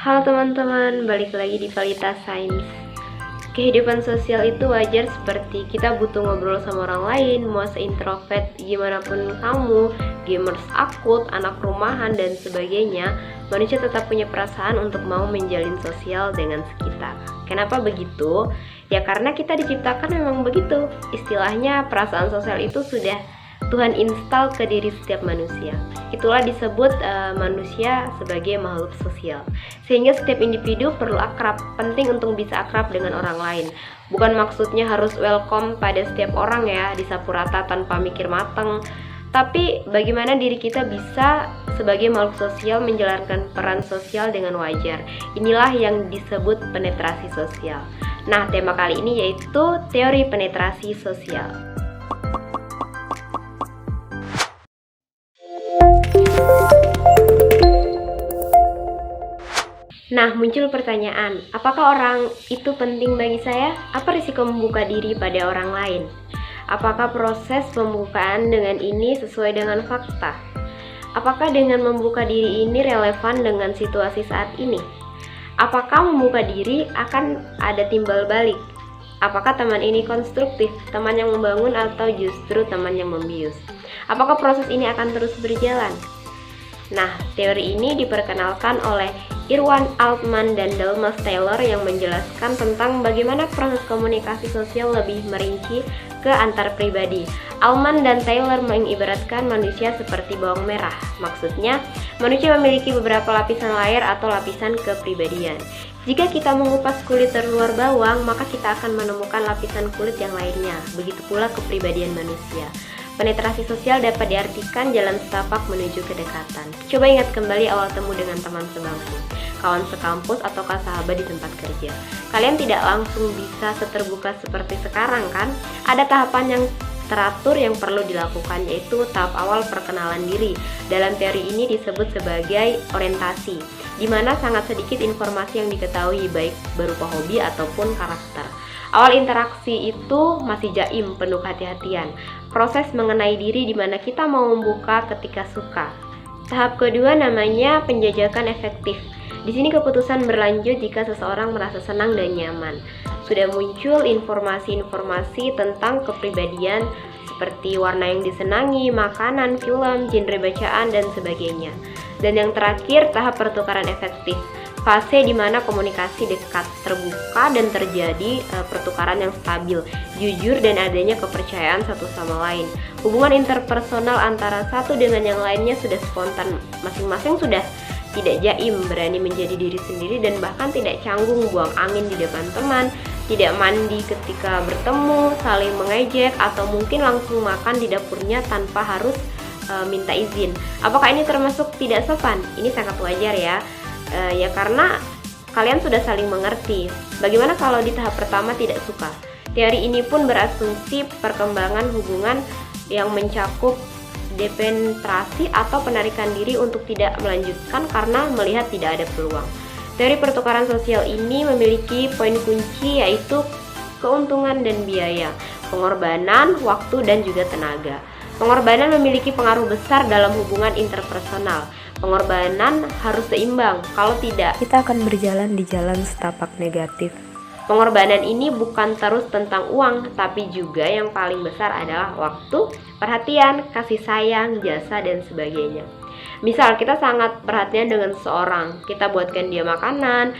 Halo teman-teman, balik lagi di Valitas Sains. Kehidupan sosial itu wajar, seperti kita butuh ngobrol sama orang lain, mau seintrovert gimana pun kamu, gamers akut, anak rumahan, dan sebagainya. Manusia tetap punya perasaan untuk mau menjalin sosial dengan sekitar. Kenapa begitu? Ya karena kita diciptakan memang begitu. Istilahnya perasaan sosial itu sudah Tuhan install ke diri setiap manusia. Itulah disebut manusia sebagai makhluk sosial. Sehingga setiap individu perlu akrab, penting untuk bisa akrab dengan orang lain. Bukan maksudnya harus welcome pada setiap orang ya, disapu rata tanpa mikir mateng. Tapi bagaimana diri kita bisa sebagai makhluk sosial menjalankan peran sosial dengan wajar. Inilah yang disebut penetrasi sosial. Nah, tema kali ini yaitu teori penetrasi sosial. Nah, muncul pertanyaan, apakah orang itu penting bagi saya? Apa risiko membuka diri pada orang lain? Apakah proses pembukaan dengan ini sesuai dengan fakta? Apakah dengan membuka diri ini relevan dengan situasi saat ini? Apakah membuka diri akan ada timbal balik? Apakah teman ini konstruktif, teman yang membangun, atau justru teman yang membius? Apakah proses ini akan terus berjalan? Nah, teori ini diperkenalkan oleh Irwan Altman dan Dalmas Taylor yang menjelaskan tentang bagaimana proses komunikasi sosial lebih merinci ke antar pribadi. Altman dan Taylor mengibaratkan manusia seperti bawang merah. Maksudnya, manusia memiliki beberapa lapisan layer atau lapisan kepribadian. Jika kita mengupas kulit terluar bawang, maka kita akan menemukan lapisan kulit yang lainnya. Begitu pula kepribadian manusia. Penetrasi sosial dapat diartikan jalan setapak menuju kedekatan. Coba ingat kembali awal temu dengan teman sebangku, kawan sekampus, ataukah sahabat di tempat kerja. Kalian tidak langsung bisa seterbuka seperti sekarang kan? Ada tahapan yang teratur yang perlu dilakukan, yaitu tahap awal perkenalan diri. Dalam teori ini disebut sebagai orientasi, di mana sangat sedikit informasi yang diketahui, baik berupa hobi ataupun karakter. Awal interaksi itu masih jaim, penuh hati-hatian. Proses mengenai diri di mana kita mau membuka ketika suka. Tahap kedua namanya penjajakan efektif. Di sini keputusan berlanjut jika seseorang merasa senang dan nyaman. Sudah muncul informasi-informasi tentang kepribadian seperti warna yang disenangi, makanan, film, genre bacaan, dan sebagainya. Dan yang terakhir, tahap pertukaran efektif. Fase di mana komunikasi dekat, terbuka, dan terjadi pertukaran yang stabil, jujur, dan adanya kepercayaan satu sama lain. Hubungan interpersonal antara satu dengan yang lainnya sudah spontan, masing-masing sudah tidak jaim, berani menjadi diri sendiri, dan bahkan tidak canggung buang angin di depan teman, tidak mandi ketika bertemu, saling mengejek, atau mungkin langsung makan di dapurnya tanpa harus minta izin. Apakah ini termasuk tidak sopan? Ini sangat wajar ya. Ya karena kalian sudah saling mengerti. Bagaimana kalau di tahap pertama tidak suka? Teori ini pun berasumsi perkembangan hubungan yang mencakup depenetrasi atau penarikan diri untuk tidak melanjutkan karena melihat tidak ada peluang. Teori pertukaran sosial ini memiliki poin kunci, yaitu keuntungan dan biaya, pengorbanan, waktu, dan juga tenaga. Pengorbanan memiliki pengaruh besar dalam hubungan interpersonal. Pengorbanan harus seimbang, kalau tidak, kita akan berjalan di jalan setapak negatif. Pengorbanan ini bukan terus tentang uang, tapi juga yang paling besar adalah waktu, perhatian, kasih sayang, jasa, dan sebagainya. Misal kita sangat perhatian dengan seseorang, kita buatkan dia makanan,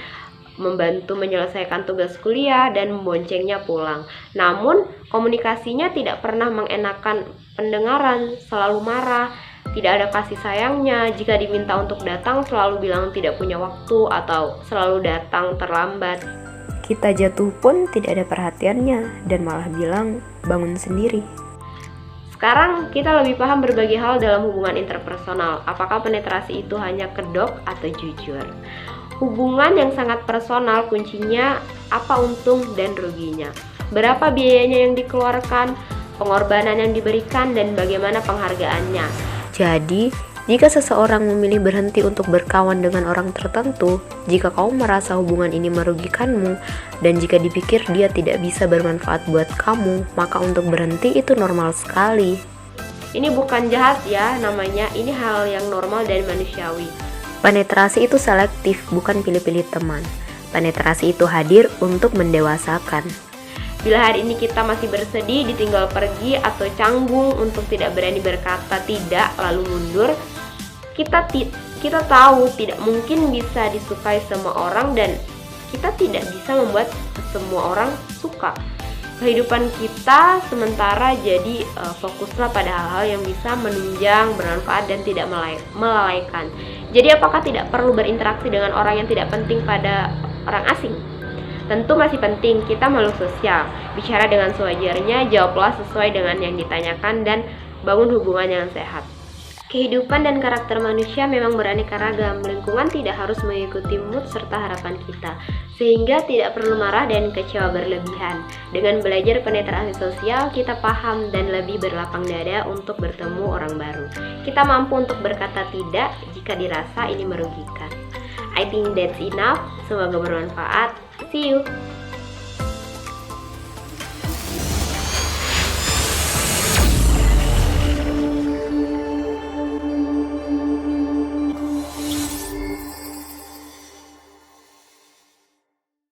membantu menyelesaikan tugas kuliah, dan memboncengnya pulang. Namun, komunikasinya tidak pernah mengenakan pendengaran, selalu marah, tidak ada kasih sayangnya. Jika diminta untuk datang, selalu bilang tidak punya waktu, atau selalu datang terlambat. Kita jatuh pun tidak ada perhatiannya, dan malah bilang bangun sendiri. Sekarang kita lebih paham berbagai hal dalam hubungan interpersonal. Apakah penetrasi itu hanya kedok atau jujur? Hubungan yang sangat personal, kuncinya apa untung dan ruginya, berapa biayanya yang dikeluarkan, pengorbanan yang diberikan, dan bagaimana penghargaannya. Jadi, jika seseorang memilih berhenti untuk berkawan dengan orang tertentu, jika kamu merasa hubungan ini merugikanmu, dan jika dipikir dia tidak bisa bermanfaat buat kamu, maka untuk berhenti itu normal sekali. Ini bukan jahat ya namanya, ini hal yang normal dan manusiawi. Penetrasi itu selektif, bukan pilih-pilih teman. Penetrasi itu hadir untuk mendewasakan. Bila hari ini kita masih bersedih, ditinggal pergi, atau canggung untuk tidak berani berkata tidak lalu mundur, kita tahu tidak mungkin bisa disukai semua orang dan kita tidak bisa membuat semua orang suka. Kehidupan kita sementara, jadi fokuslah pada hal-hal yang bisa menunjang, bermanfaat, dan tidak melalaikan. Jadi apakah tidak perlu berinteraksi dengan orang yang tidak penting pada orang asing? Tentu masih penting, kita makhluk sosial. Bicara dengan sewajarnya, jawablah sesuai dengan yang ditanyakan, dan bangun hubungan yang sehat. Kehidupan dan karakter manusia memang beraneka ragam. Lingkungan tidak harus mengikuti mood serta harapan kita, sehingga tidak perlu marah dan kecewa berlebihan. Dengan belajar penetrasi sosial, kita paham dan lebih berlapang dada untuk bertemu orang baru. Kita mampu untuk berkata tidak jika dirasa ini merugikan. I think that's enough. Semoga bermanfaat. See you.